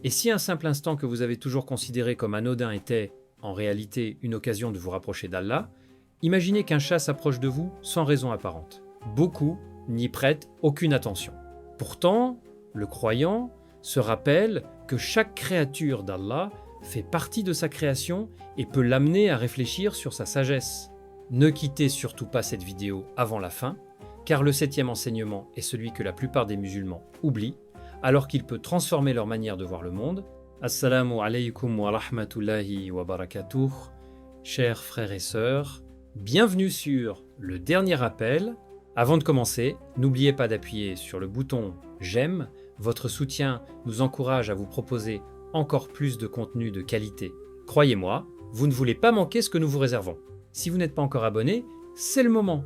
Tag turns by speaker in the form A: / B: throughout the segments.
A: Et si un simple instant que vous avez toujours considéré comme anodin était, en réalité, une occasion de vous rapprocher d'Allah, imaginez qu'un chat s'approche de vous sans raison apparente. Beaucoup n'y prêtent aucune attention. Pourtant, le croyant se rappelle que chaque créature d'Allah fait partie de sa création et peut l'amener à réfléchir sur sa sagesse. Ne quittez surtout pas cette vidéo avant la fin, car le 7e enseignement est celui que la plupart des musulmans oublient, alors qu'il peut transformer leur manière de voir le monde. Assalamu alaykum wa rahmatullahi wa barakatuh. Chers frères et sœurs, bienvenue sur le dernier appel. Avant de commencer, n'oubliez pas d'appuyer sur le bouton « J'aime ». Votre soutien nous encourage à vous proposer encore plus de contenu de qualité. Croyez-moi, vous ne voulez pas manquer ce que nous vous réservons. Si vous n'êtes pas encore abonné, c'est le moment.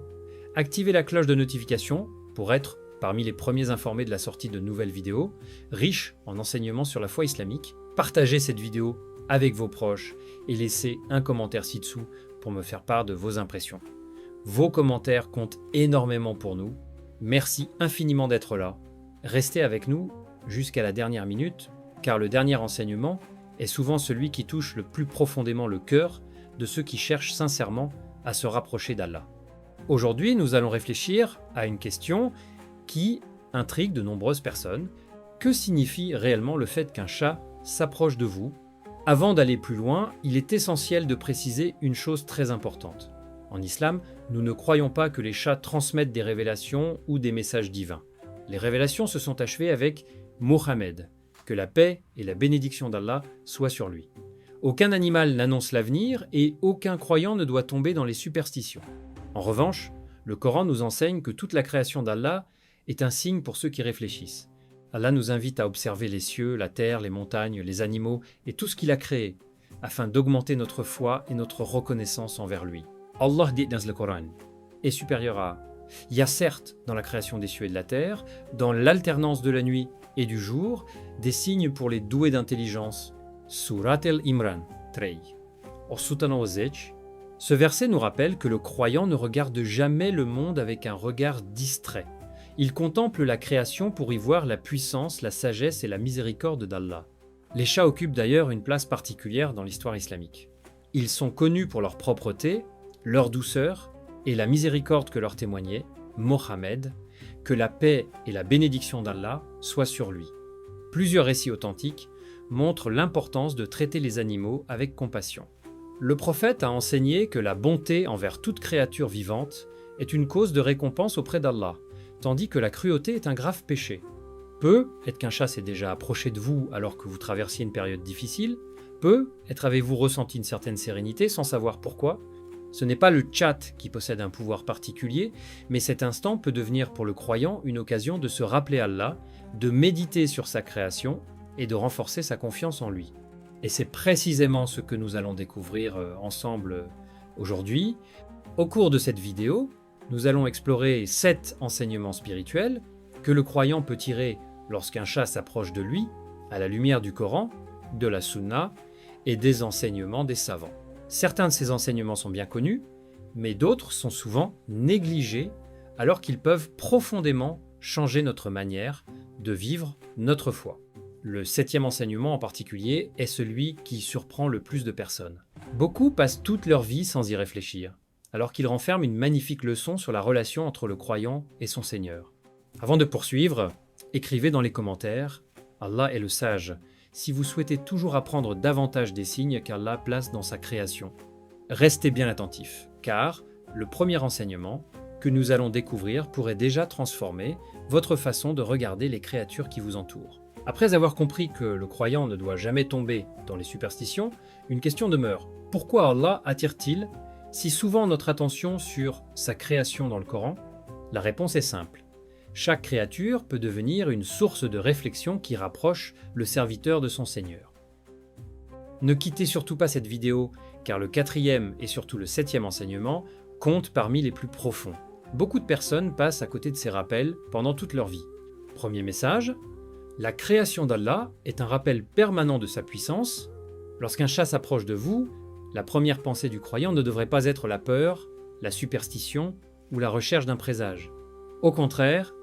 A: Activez la cloche de notification pour être parmi les premiers informés de la sortie de nouvelles vidéos, riches en enseignements sur la foi islamique. Partagez cette vidéo avec vos proches et laissez un commentaire ci-dessous pour me faire part de vos impressions. Vos commentaires comptent énormément pour nous. Merci infiniment d'être là. Restez avec nous jusqu'à la dernière minute, car le dernier enseignement est souvent celui qui touche le plus profondément le cœur de ceux qui cherchent sincèrement à se rapprocher d'Allah. Aujourd'hui, nous allons réfléchir à une question qui intrigue de nombreuses personnes. Que signifie réellement le fait qu'un chat s'approche de vous? Avant d'aller plus loin, il est essentiel de préciser une chose très importante. En islam, nous ne croyons pas que les chats transmettent des révélations ou des messages divins. Les révélations se sont achevées avec Mohammed, que la paix et la bénédiction d'Allah soient sur lui. Aucun animal n'annonce l'avenir et aucun croyant ne doit tomber dans les superstitions. En revanche, le Coran nous enseigne que toute la création d'Allah est un signe pour ceux qui réfléchissent. Allah nous invite à observer les cieux, la terre, les montagnes, les animaux et tout ce qu'il a créé, afin d'augmenter notre foi et notre reconnaissance envers lui. Allah dit dans le Coran, est supérieur à... Il y a certes, dans la création des cieux et de la terre, dans l'alternance de la nuit et du jour, des signes pour les doués d'intelligence. Surat al-Imran 3. Ce verset nous rappelle que le croyant ne regarde jamais le monde avec un regard distrait. Il contemple la création pour y voir la puissance, la sagesse et la miséricorde d'Allah. Les chats occupent d'ailleurs une place particulière dans l'histoire islamique. Ils sont connus pour leur propreté, leur douceur et la miséricorde que leur témoignait Mohammed, que la paix et la bénédiction d'Allah soient sur lui. Plusieurs récits authentiques montrent l'importance de traiter les animaux avec compassion. Le prophète a enseigné que la bonté envers toute créature vivante est une cause de récompense auprès d'Allah, tandis que la cruauté est un grave péché. Peut-être qu'un chat s'est déjà approché de vous alors que vous traversiez une période difficile, peut-être avez-vous ressenti une certaine sérénité sans savoir pourquoi. Ce n'est pas le chat qui possède un pouvoir particulier, mais cet instant peut devenir pour le croyant une occasion de se rappeler Allah, de méditer sur sa création et de renforcer sa confiance en lui. Et c'est précisément ce que nous allons découvrir ensemble aujourd'hui. Au cours de cette vidéo, nous allons explorer 7 enseignements spirituels que le croyant peut tirer lorsqu'un chat s'approche de lui, à la lumière du Coran, de la Sunna et des enseignements des savants. Certains de ces enseignements sont bien connus, mais d'autres sont souvent négligés alors qu'ils peuvent profondément changer notre manière de vivre notre foi. Le 7e enseignement en particulier est celui qui surprend le plus de personnes. Beaucoup passent toute leur vie sans y réfléchir, alors qu'il renferme une magnifique leçon sur la relation entre le croyant et son Seigneur. Avant de poursuivre, écrivez dans les commentaires « Allah est le sage » si vous souhaitez toujours apprendre davantage des signes qu'Allah place dans sa création. Restez bien attentifs, car le premier enseignement que nous allons découvrir pourrait déjà transformer votre façon de regarder les créatures qui vous entourent. Après avoir compris que le croyant ne doit jamais tomber dans les superstitions, une question demeure. Pourquoi Allah attire-t-il si souvent notre attention sur sa création dans le Coran? La réponse est simple. Chaque créature peut devenir une source de réflexion qui rapproche le serviteur de son Seigneur. Ne quittez surtout pas cette vidéo, car le 4e et surtout le 7e enseignement comptent parmi les plus profonds. Beaucoup de personnes passent à côté de ces rappels pendant toute leur vie. Premier message, la création d'Allah est un rappel permanent de sa puissance. Lorsqu'un chat s'approche de vous, la première pensée du croyant ne devrait pas être la peur, la superstition ou la recherche d'un présage. Au contraire,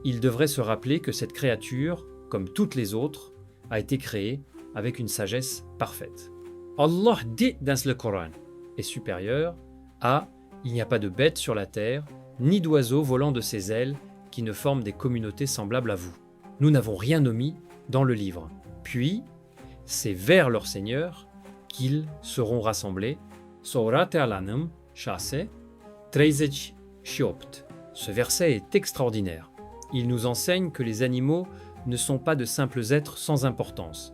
A: il devrait se rappeler que cette créature, comme toutes les autres, a été créé avec une sagesse parfaite. Allah dit dans le Coran est supérieur à « Il n'y a pas de bête sur la terre, ni d'oiseau volant de ses ailes qui ne forment des communautés semblables à vous. Nous n'avons rien omis dans le livre. Puis, c'est vers leur Seigneur qu'ils seront rassemblés. » Surat Al-An'am, Chassé, 13 Shiopt. Ce verset est extraordinaire. Il nous enseigne que les animaux ne sont pas de simples êtres sans importance.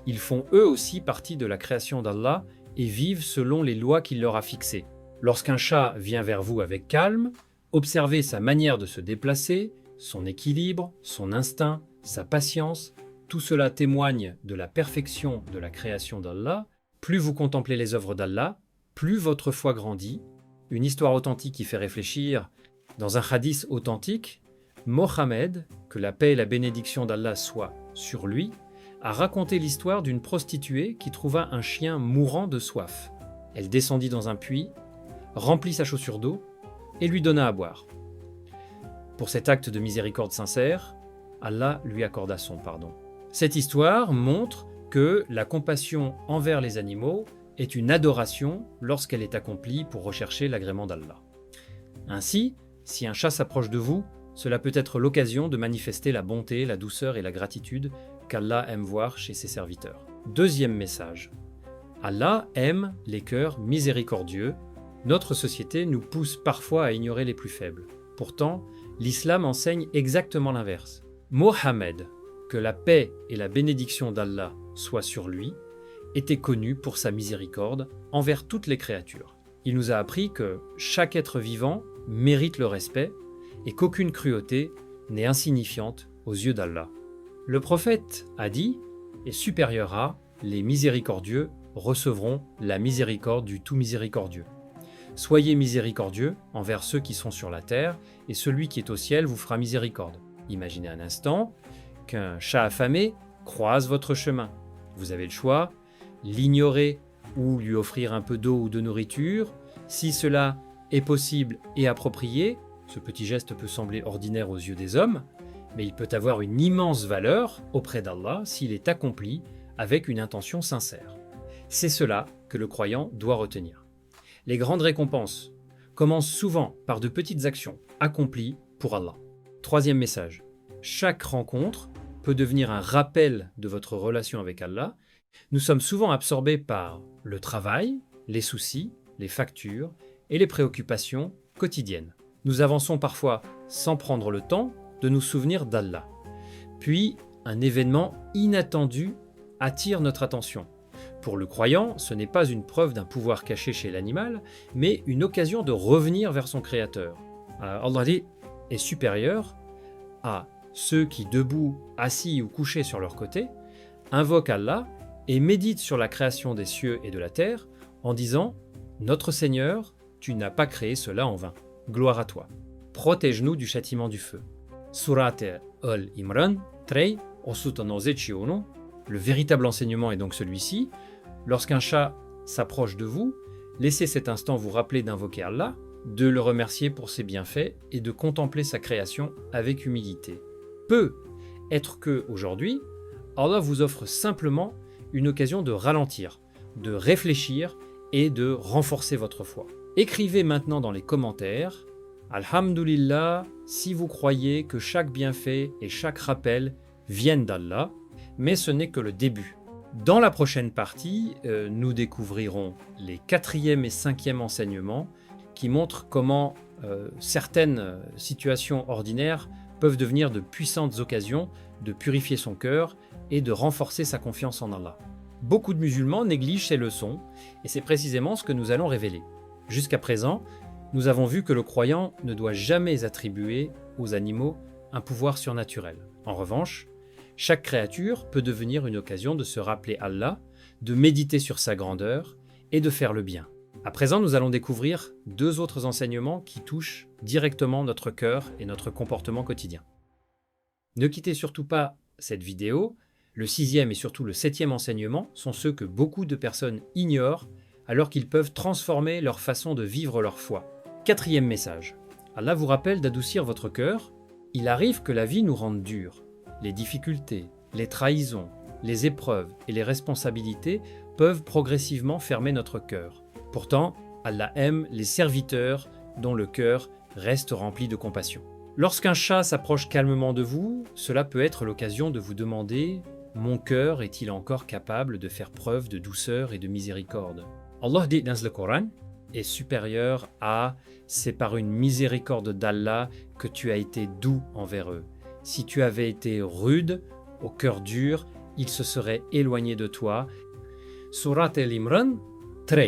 A: Ils font eux aussi partie de la création d'Allah et vivent selon les lois qu'il leur a fixées. Lorsqu'un chat vient vers vous avec calme, observez sa manière de se déplacer, son équilibre, son instinct, sa patience. Tout cela témoigne de la perfection de la création d'Allah. Plus vous contemplez les œuvres d'Allah, plus votre foi grandit. Une histoire authentique qui fait réfléchir. Dans un hadith authentique, Mohammed, que la paix et la bénédiction d'Allah soient sur lui, a raconté l'histoire d'une prostituée qui trouva un chien mourant de soif. Elle descendit dans un puits, remplit sa chaussure d'eau et lui donna à boire. Pour cet acte de miséricorde sincère, Allah lui accorda son pardon. Cette histoire montre que la compassion envers les animaux est une adoration lorsqu'elle est accomplie pour rechercher l'agrément d'Allah. Ainsi, si un chat s'approche de vous, cela peut être l'occasion de manifester la bonté, la douceur et la gratitude qu'Allah aime voir chez ses serviteurs. Deuxième message. Allah aime les cœurs miséricordieux. Notre société nous pousse parfois à ignorer les plus faibles. Pourtant, l'islam enseigne exactement l'inverse. Mohammed, que la paix et la bénédiction d'Allah soient sur lui, était connu pour sa miséricorde envers toutes les créatures. Il nous a appris que chaque être vivant mérite le respect et qu'aucune cruauté n'est insignifiante aux yeux d'Allah. Le prophète a dit « est supérieur à les miséricordieux recevront la miséricorde du tout miséricordieux. Soyez miséricordieux envers ceux qui sont sur la terre, et celui qui est au ciel vous fera miséricorde. » Imaginez un instant qu'un chat affamé croise votre chemin. Vous avez le choix, l'ignorer ou lui offrir un peu d'eau ou de nourriture. Si cela est possible et approprié, ce petit geste peut sembler ordinaire aux yeux des hommes, mais il peut avoir une immense valeur auprès d'Allah s'il est accompli avec une intention sincère. C'est cela que le croyant doit retenir. Les grandes récompenses commencent souvent par de petites actions accomplies pour Allah. Troisième message. Chaque rencontre peut devenir un rappel de votre relation avec Allah. Nous sommes souvent absorbés par le travail, les soucis, les factures et les préoccupations quotidiennes. Nous avançons parfois sans prendre le temps de nous souvenir d'Allah. Puis, un événement inattendu attire notre attention. Pour le croyant, ce n'est pas une preuve d'un pouvoir caché chez l'animal, mais une occasion de revenir vers son Créateur. Allah est supérieur à ceux qui, debout, assis ou couchés sur leur côté, invoquent Allah et méditent sur la création des cieux et de la terre en disant « Notre Seigneur, tu n'as pas créé cela en vain. Gloire à toi. Protège-nous du châtiment du feu. » Surat Al-Imran 3, 191. Le véritable enseignement est donc celui-ci. Lorsqu'un chat s'approche de vous, laissez cet instant vous rappeler d'invoquer Allah, de le remercier pour ses bienfaits et de contempler sa création avec humilité. Peut être que, aujourd'hui, Allah vous offre simplement une occasion de ralentir, de réfléchir et de renforcer votre foi. Écrivez maintenant dans les commentaires « Alhamdulillah, si vous croyez que chaque bienfait et chaque rappel viennent d'Allah, mais ce n'est que le début. » Dans la prochaine partie, nous découvrirons les 4e et 5e enseignements qui montrent comment certaines situations ordinaires peuvent devenir de puissantes occasions de purifier son cœur et de renforcer sa confiance en Allah. Beaucoup de musulmans négligent ces leçons et c'est précisément ce que nous allons révéler. Jusqu'à présent, nous avons vu que le croyant ne doit jamais attribuer aux animaux un pouvoir surnaturel. En revanche, chaque créature peut devenir une occasion de se rappeler Allah, de méditer sur sa grandeur et de faire le bien. À présent, nous allons découvrir 2 autres enseignements qui touchent directement notre cœur et notre comportement quotidien. Ne quittez surtout pas cette vidéo. Le 6e et surtout le 7e enseignement sont ceux que beaucoup de personnes ignorent alors qu'ils peuvent transformer leur façon de vivre leur foi. 4e message. Allah vous rappelle d'adoucir votre cœur. Il arrive que la vie nous rende dure. Les difficultés, les trahisons, les épreuves et les responsabilités peuvent progressivement fermer notre cœur. Pourtant, Allah aime les serviteurs dont le cœur reste rempli de compassion. Lorsqu'un chat s'approche calmement de vous, cela peut être l'occasion de vous demander « Mon cœur est-il encore capable de faire preuve de douceur et de miséricorde ?» Allah dit dans le Coran est supérieur à « C'est par une miséricorde d'Allah que tu as été doux envers eux. Si tu avais été rude, au cœur dur, ils se seraient éloignés de toi. » Surat Al-Imran 3.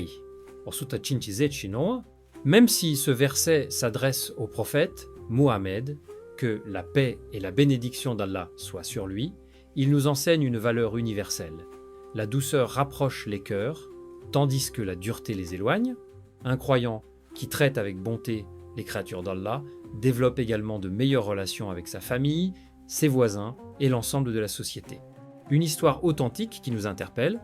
A: Même si ce verset s'adresse au prophète Mohammed, que la paix et la bénédiction d'Allah soient sur lui, il nous enseigne une valeur universelle. La douceur rapproche les cœurs, tandis que la dureté les éloigne. Un croyant qui traite avec bonté les créatures d'Allah développe également de meilleures relations avec sa famille, ses voisins et l'ensemble de la société. Une histoire authentique qui nous interpelle.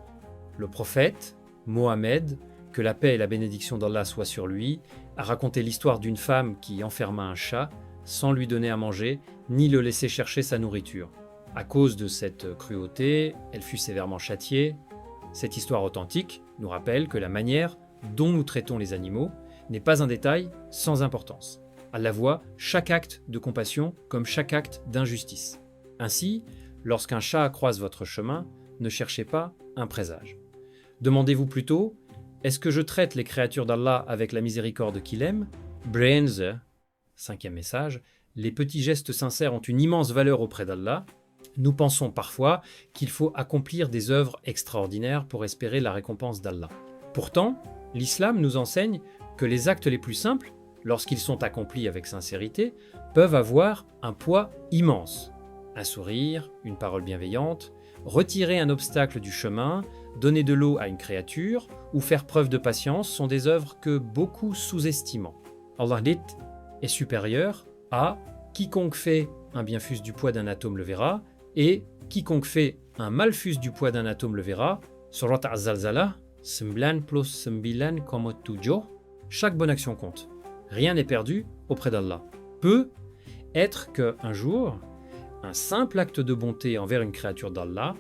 A: Le prophète, Mohammed, que la paix et la bénédiction d'Allah soient sur lui, a raconté l'histoire d'une femme qui enferma un chat sans lui donner à manger ni le laisser chercher sa nourriture. À cause de cette cruauté, elle fut sévèrement châtiée. Cette histoire authentique nous rappelle que la manière dont nous traitons les animaux n'est pas un détail sans importance. Allah voit chaque acte de compassion comme chaque acte d'injustice. Ainsi, lorsqu'un chat croise votre chemin, ne cherchez pas un présage. Demandez-vous plutôt, est-ce que je traite les créatures d'Allah avec la miséricorde qu'il aime? Brains, 5e message, les petits gestes sincères ont une immense valeur auprès d'Allah. Nous pensons parfois qu'il faut accomplir des œuvres extraordinaires pour espérer la récompense d'Allah. Pourtant, l'islam nous enseigne que les actes les plus simples, lorsqu'ils sont accomplis avec sincérité, peuvent avoir un poids immense. Un sourire, une parole bienveillante, retirer un obstacle du chemin, donner de l'eau à une créature ou faire preuve de patience sont des œuvres que beaucoup sous-estiment. Allah dit est supérieur à quiconque fait un bien fût du poids d'un atome le verra et quiconque fait un mal fût du poids d'un atome le verra. Surat Az-Zalzalah 9+9,7. Chaque bonne action compte. Rien n'est perdu auprès d'Allah. Peut être qu'un jour, un simple acte de bonté envers une créature d'Allah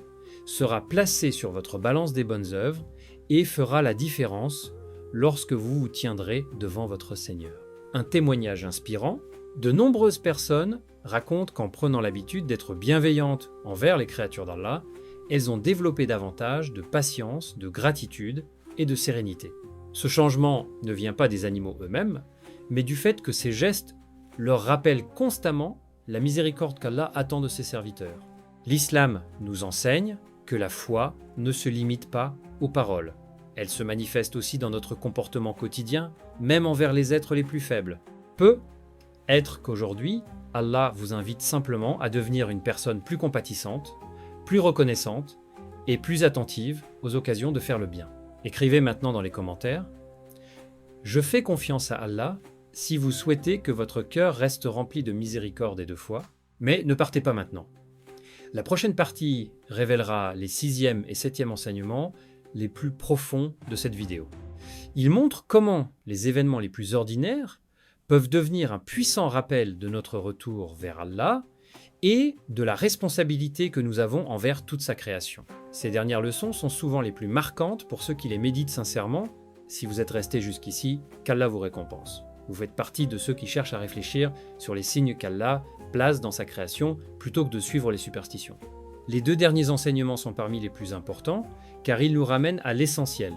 A: sera placé sur votre balance des bonnes œuvres et fera la différence lorsque vous vous tiendrez devant votre Seigneur. Un témoignage inspirant, de nombreuses personnes racontent qu'en prenant l'habitude d'être bienveillantes envers les créatures d'Allah, elles ont développé davantage de patience, de gratitude et de sérénité. Ce changement ne vient pas des animaux eux-mêmes, mais du fait que ces gestes leur rappellent constamment la miséricorde qu'Allah attend de ses serviteurs. L'islam nous enseigne que la foi ne se limite pas aux paroles. Elle se manifeste aussi dans notre comportement quotidien, même envers les êtres les plus faibles. Peut être qu'aujourd'hui, Allah vous invite simplement à devenir une personne plus compatissante, plus reconnaissante et plus attentive aux occasions de faire le bien. Écrivez maintenant dans les commentaires « Je fais confiance à Allah si vous souhaitez que votre cœur reste rempli de miséricorde et de foi, mais ne partez pas maintenant. » La prochaine partie révélera les 6e et 7e enseignements les plus profonds de cette vidéo. Il montre comment les événements les plus ordinaires peuvent devenir un puissant rappel de notre retour vers Allah et de la responsabilité que nous avons envers toute sa création. Ces dernières leçons sont souvent les plus marquantes pour ceux qui les méditent sincèrement. Si vous êtes restés jusqu'ici, qu'Allah vous récompense. Vous faites partie de ceux qui cherchent à réfléchir sur les signes qu'Allah place dans sa création plutôt que de suivre les superstitions. Les 2 derniers enseignements sont parmi les plus importants car ils nous ramènent à l'essentiel,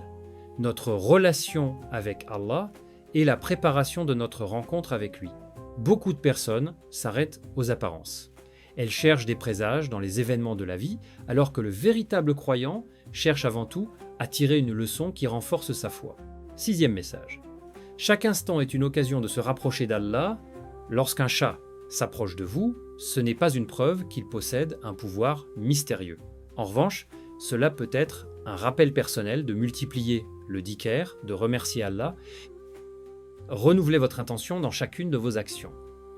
A: notre relation avec Allah et la préparation de notre rencontre avec lui. Beaucoup de personnes s'arrêtent aux apparences. Elles cherchent des présages dans les événements de la vie alors que le véritable croyant cherche avant tout à tirer une leçon qui renforce sa foi. 6e message. Chaque instant est une occasion de se rapprocher d'Allah. Lorsqu'un chat s'approche de vous, ce n'est pas une preuve qu'il possède un pouvoir mystérieux. En revanche, cela peut être un rappel personnel de multiplier le dhikr, de remercier Allah. Renouvelez votre intention dans chacune de vos actions.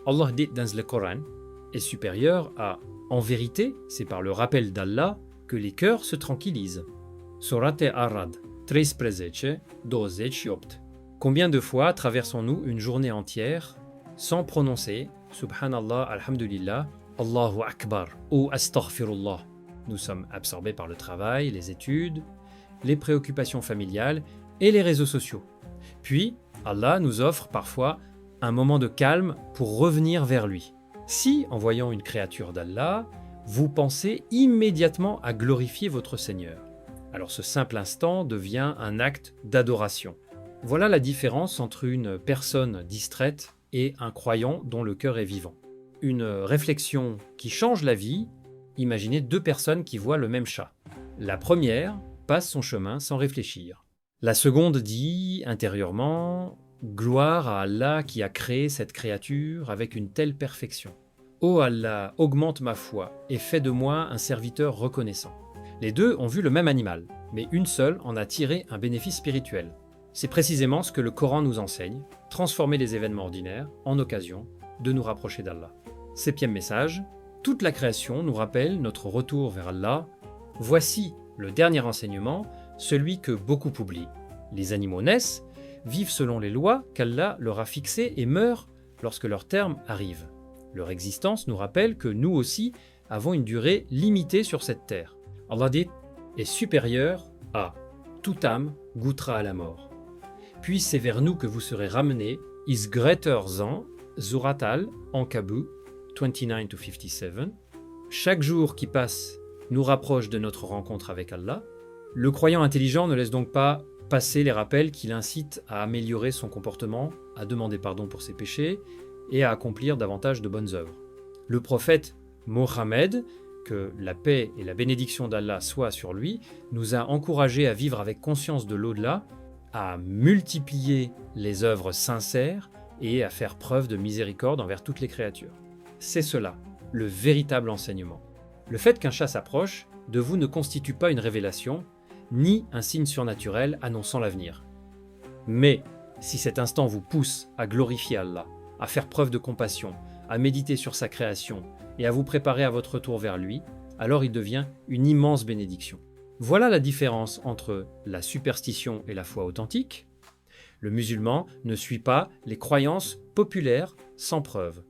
A: Allah dit dans le Coran est supérieur à « En vérité, c'est par le rappel d'Allah que les cœurs se tranquillisent ». Surat Ar-Ra'd 13:12. Combien de fois traversons-nous une journée entière sans prononcer Subhanallah, Alhamdulillah, Allahu Akbar ou Astaghfirullah? nous sommes absorbés par le travail, les études, les préoccupations familiales et les réseaux sociaux. Puis, Allah nous offre parfois un moment de calme pour revenir vers lui. Si, en voyant une créature d'Allah, vous pensez immédiatement à glorifier votre Seigneur, alors ce simple instant devient un acte d'adoration. Voilà la différence entre une personne distraite et un croyant dont le cœur est vivant. Une réflexion qui change la vie, imaginez deux personnes qui voient le même chat. La première passe son chemin sans réfléchir. La seconde dit intérieurement « Gloire à Allah qui a créé cette créature avec une telle perfection. Ô Allah, augmente ma foi et fais de moi un serviteur reconnaissant. » Les deux ont vu le même animal, mais une seule en a tiré un bénéfice spirituel. C'est précisément ce que le Coran nous enseigne, transformer les événements ordinaires en occasion de nous rapprocher d'Allah. Septième message, toute la création nous rappelle notre retour vers Allah. Voici le dernier enseignement, celui que beaucoup oublient. Les animaux naissent, vivent selon les lois qu'Allah leur a fixées et meurent lorsque leur terme arrive. Leur existence nous rappelle que nous aussi avons une durée limitée sur cette terre. Allah dit « est supérieur à toute âme goûtera à la mort. Puis c'est vers nous que vous serez ramenés, is greater than Surat al-Ankabut 29-57. Chaque jour qui passe nous rapproche de notre rencontre avec Allah. Le croyant intelligent ne laisse donc pas passer les rappels qui l'incitent à améliorer son comportement, à demander pardon pour ses péchés et à accomplir davantage de bonnes œuvres. Le prophète Mohammed, que la paix et la bénédiction d'Allah soient sur lui, nous a encouragés à vivre avec conscience de l'au-delà, à multiplier les œuvres sincères et à faire preuve de miséricorde envers toutes les créatures. C'est cela, le véritable enseignement. Le fait qu'un chat s'approche de vous ne constitue pas une révélation, ni un signe surnaturel annonçant l'avenir. Mais si cet instant vous pousse à glorifier Allah, à faire preuve de compassion, à méditer sur sa création et à vous préparer à votre retour vers lui, alors il devient une immense bénédiction. Voilà la différence entre la superstition et la foi authentique. Le musulman ne suit pas les croyances populaires sans preuve.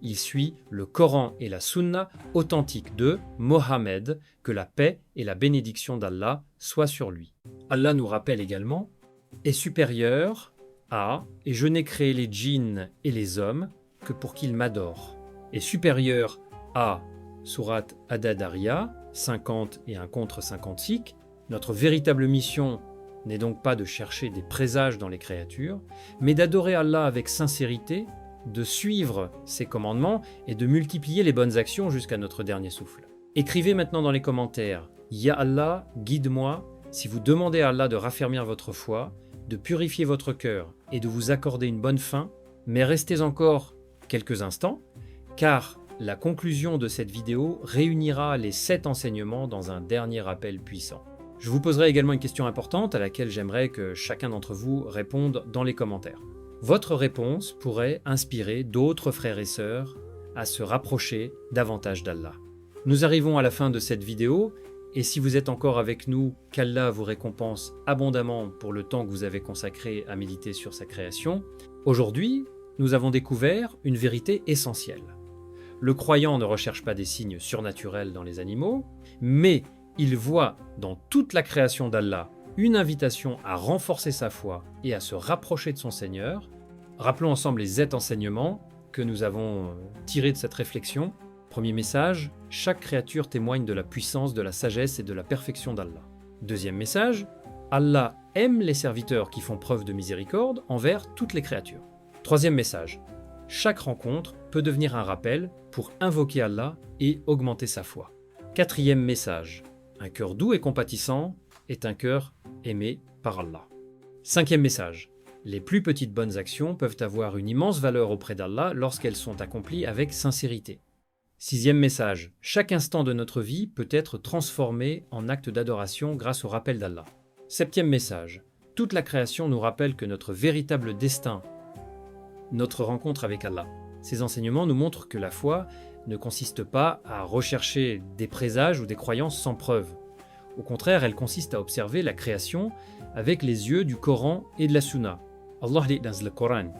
A: Il suit le Coran et la Sunna authentique de Mohammed, que la paix et la bénédiction d'Allah soient sur lui. Allah nous rappelle également « est supérieur à, et je n'ai créé les djinns et les hommes que pour qu'ils m'adorent. » Est supérieur à Surat Ad-Dariyah 50 et un contre 56. Notre véritable mission n'est donc pas de chercher des présages dans les créatures, mais d'adorer Allah avec sincérité, de suivre ses commandements et de multiplier les bonnes actions jusqu'à notre dernier souffle. Écrivez maintenant dans les commentaires « Ya Allah, guide-moi » si vous demandez à Allah de raffermir votre foi, de purifier votre cœur et de vous accorder une bonne fin, mais restez encore quelques instants, car la conclusion de cette vidéo réunira les 7 enseignements dans un dernier rappel puissant. Je vous poserai également une question importante à laquelle j'aimerais que chacun d'entre vous réponde dans les commentaires. Votre réponse pourrait inspirer d'autres frères et sœurs à se rapprocher davantage d'Allah. Nous arrivons à la fin de cette vidéo, et si vous êtes encore avec nous, qu'Allah vous récompense abondamment pour le temps que vous avez consacré à méditer sur sa création. Aujourd'hui, nous avons découvert une vérité essentielle. Le croyant ne recherche pas des signes surnaturels dans les animaux, mais il voit dans toute la création d'Allah une invitation à renforcer sa foi et à se rapprocher de son Seigneur. Rappelons ensemble les 7 enseignements que nous avons tirés de cette réflexion. Premier message, chaque créature témoigne de la puissance, de la sagesse et de la perfection d'Allah. Deuxième message, Allah aime les serviteurs qui font preuve de miséricorde envers toutes les créatures. Troisième message, chaque rencontre peut devenir un rappel pour invoquer Allah et augmenter sa foi. Quatrième message, un cœur doux et compatissant est un cœur aimé par Allah. Cinquième message, les plus petites bonnes actions peuvent avoir une immense valeur auprès d'Allah lorsqu'elles sont accomplies avec sincérité. Sixième message, chaque instant de notre vie peut être transformé en acte d'adoration grâce au rappel d'Allah. Septième message, toute la création nous rappelle que notre véritable destin, notre rencontre avec Allah. Ces enseignements nous montrent que la foi ne consiste pas à rechercher des présages ou des croyances sans preuve. Au contraire, elle consiste à observer la création avec les yeux du Coran et de la Sunna. Allah dit dans le Coran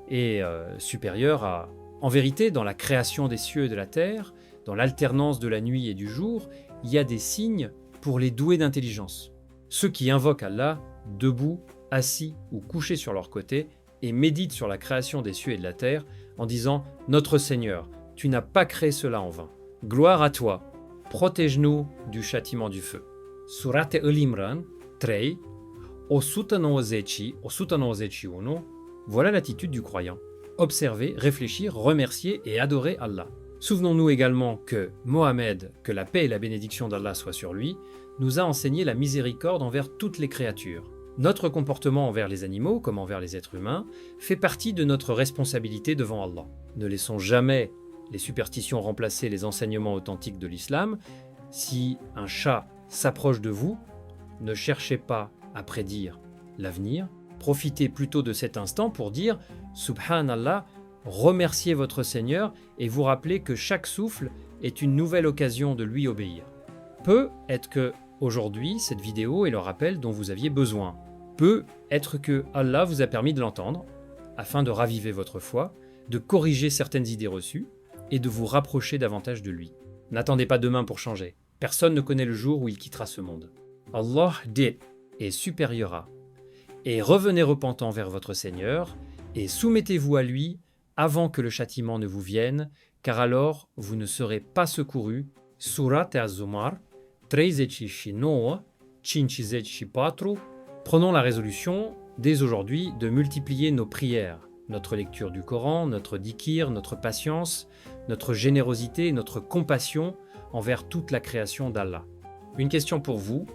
A: est supérieur à... En vérité, dans la création des cieux et de la terre, dans l'alternance de la nuit et du jour, il y a des signes pour les doués d'intelligence. Ceux qui invoquent Allah, debout, assis ou couchés sur leur côté, et méditent sur la création des cieux et de la terre, en disant « Notre Seigneur, tu n'as pas créé cela en vain. Gloire à toi, protège-nous du châtiment du feu. » Surat Al-Imran 3, au 191, voilà l'attitude du croyant. Observer, réfléchir, remercier et adorer Allah. Souvenons-nous également que Mohammed, que la paix et la bénédiction d'Allah soient sur lui, nous a enseigné la miséricorde envers toutes les créatures. Notre comportement envers les animaux, comme envers les êtres humains, fait partie de notre responsabilité devant Allah. Ne laissons jamais les superstitions remplacer les enseignements authentiques de l'islam. Si un chat s'approche de vous, ne cherchez pas à prédire l'avenir. Profitez plutôt de cet instant pour dire « Subhanallah », remerciez votre Seigneur et vous rappelez que chaque souffle est une nouvelle occasion de lui obéir. Peut être que aujourd'hui, cette vidéo est le rappel dont vous aviez besoin. Peut être que Allah vous a permis de l'entendre, afin de raviver votre foi, de corriger certaines idées reçues et de vous rapprocher davantage de lui. N'attendez pas demain pour changer. Personne ne connaît le jour où il quittera ce monde. Allah dit et supérieur à. Et revenez repentant vers votre Seigneur et soumettez-vous à lui avant que le châtiment ne vous vienne, car alors vous ne serez pas secourus. Surat Az-Zumar 39, 54. Prenons la résolution, dès aujourd'hui, de multiplier nos prières, notre lecture du Coran, notre dhikr, notre patience, notre générosité, notre compassion envers toute la création d'Allah. Une question pour vous,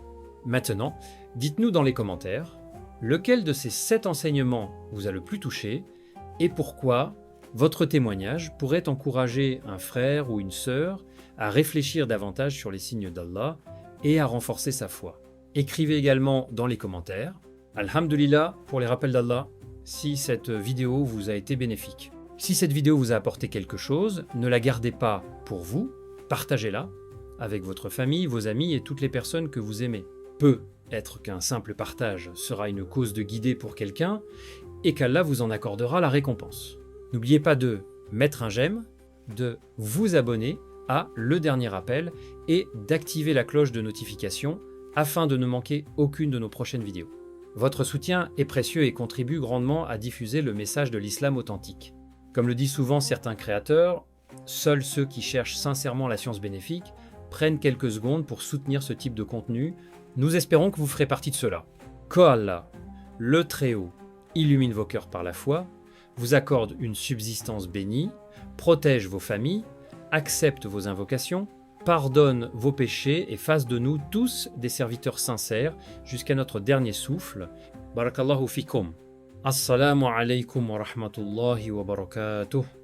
A: maintenant, dites-nous dans les commentaires, lequel de ces 7 enseignements vous a le plus touché et pourquoi votre témoignage pourrait encourager un frère ou une sœur à réfléchir davantage sur les signes d'Allah et à renforcer sa foi. Écrivez également dans les commentaires. Alhamdulillah pour les rappels d'Allah si cette vidéo vous a été bénéfique. Si cette vidéo vous a apporté quelque chose, ne la gardez pas pour vous, partagez-la avec votre famille, vos amis et toutes les personnes que vous aimez. Peut être qu'un simple partage sera une cause de guider pour quelqu'un et qu'Allah vous en accordera la récompense. N'oubliez pas de mettre un j'aime, de vous abonner à Le Dernier Appel et d'activer la cloche de notification afin de ne manquer aucune de nos prochaines vidéos. Votre soutien est précieux et contribue grandement à diffuser le message de l'islam authentique. Comme le disent souvent certains créateurs, seuls ceux qui cherchent sincèrement la science bénéfique prennent quelques secondes pour soutenir ce type de contenu. Nous espérons que vous ferez partie de cela. Qu'Allah, le Très-Haut, illumine vos cœurs par la foi, vous accorde une subsistance bénie, protège vos familles, accepte vos invocations, pardonne vos péchés et fasse de nous tous des serviteurs sincères jusqu'à notre dernier souffle. Barakallahu fikum. Assalamu alaikum wa rahmatullahi wa barakatuh.